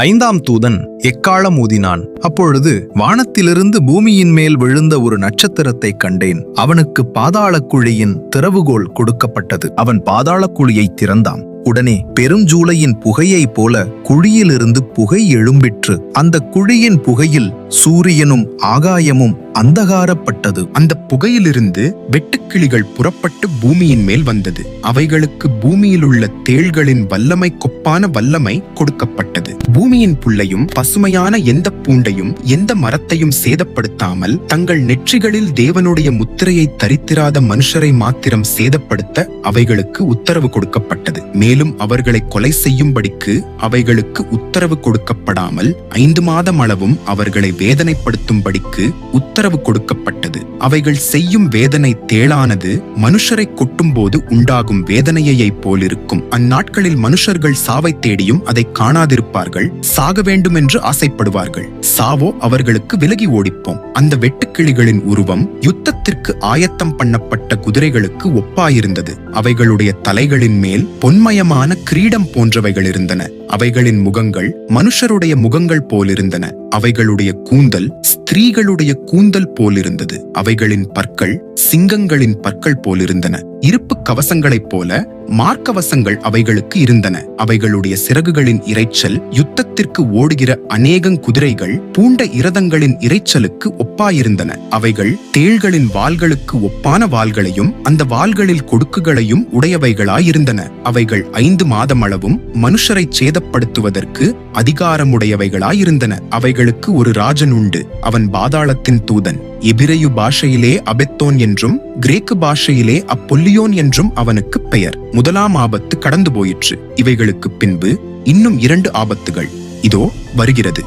ஐந்தாம் தூதன் எக்காளம் ஊதினான். அப்பொழுது வானத்திலிருந்து பூமியின் மேல் விழுந்த ஒரு நட்சத்திரத்தை கண்டேன். அவனுக்கு பாதாளக் குழியின் திறவுகோல் கொடுக்கப்பட்டது. அவன் பாதாளக் குழியை திறந்தான். உடனே பெருஞ்சூளையின் புகையைப் போல குழியிலிருந்து புகை எழும்பிற்று. அந்த குழியின் புகையில் சூரியனும் ஆகாயமும் அந்தகாரப்பட்டது. அந்த புகையிலிருந்து வெட்டுக்கிளிகள் புறப்பட்டு பூமியின் மேல் வந்தது. அவைகளுக்கு பூமியிலுள்ள தேள்களின் வல்லமை கொப்பான வல்லமை கொடுக்கப்பட்டது. பூமியின் புல்லையும் பசுமையான எந்த பூண்டையும் எந்த மரத்தையும் சேதப்படுத்தாமல் தங்கள் நெற்றிகளில் தேவனுடைய முத்திரையை தரித்திராத மனுஷரை மாத்திரம் சேதப்படுத்த அவைகளுக்கு உத்தரவு கொடுக்கப்பட்டது. மேலும் அவர்களை கொலை செய்யும்படிக்கு அவைகளுக்கு உத்தரவு கொடுக்கப்படாமல் 5 மாதம் அளவும் அவர்களை வேதனைப்படுத்தும்படிக்கு உத்தரவு கொடுக்கப்பட்டது. அவைகள் செய்யும் வேதனை தேளானது மனுஷரை கொட்டும் போது உண்டாகும் வேதனையை போலிருக்கும். அந்நாட்களில் மனுஷர்கள் சாவை தேடியும் அதை காணாதிருப்பார்கள். சாக வேண்டும் என்று ஆசைப்படுவார்கள். சாவோ அவர்களுக்கு விலகி ஓடிப்போம். அந்த வெட்டுக்கிளிகளின் உருவம் யுத்தத்திற்கு ஆயத்தம் பண்ணப்பட்ட குதிரைகளுக்கு ஒப்பாயிருந்தது. அவைகளுடைய தலைகளின் மேல் பொன்மயமான கிரீடம் போன்றவைகள் இருந்தன. அவைகளின் முகங்கள் மனுஷருடைய முகங்கள் போலிருந்தன. அவைகளுடைய கூந்தல் ஸ்திரீகளுடைய கூந்தல் போலிருந்தது. அவைகளின் பற்கள் சிங்கங்களின் பற்கள் போலிருந்தன. இருப்பு கவசங்களைப் போல மார்க்கவசங்கள் அவைகளுக்கு இருந்தன. அவைகளுடைய சிறகுகளின் இரைச்சல் யுத்தத்திற்கு ஓடுகிற அநேகங் குதிரைகள் பூண்ட இரதங்களின் இரைச்சலுக்கு ஒப்பாயிருந்தன. அவைகள் தேள்களின் வாள்களுக்கு ஒப்பான வாள்களையும் அந்த வாள்களில் கொடுக்குகளையும் உடையவைகளாயிருந்தன. அவைகள் 5 மாதம் அளவும் மனுஷரை சேதப்படுத்துவதற்கு அதிகாரமுடையவைகளாயிருந்தன. அவைகளுக்கு ஒரு ராஜன் உண்டு. அவன் பாதாளத்தின் தூதன். எபிரெயு பாஷையிலே அபெத்தோன் என்றும் கிரேக்கு பாஷையிலே அப்பொல்லியோன் என்றும் அவனுக்கு பெயர். முதலாம் ஆபத்து கடந்து போயிற்று. இவைகளுக்கு பின்பு இன்னும் 2 ஆபத்துகள் இதோ வருகிறது.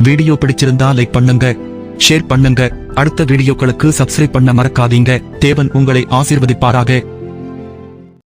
வீடியோ பிடிச்சிருந்தா லைக் பண்ணுங்க, ஷேர் பண்ணுங்க. அடுத்த வீடியோக்களுக்கு சப்ஸ்கிரைப் பண்ண மறக்காதீங்க. தேவன் உங்களை ஆசீர்வதிப்பாராக.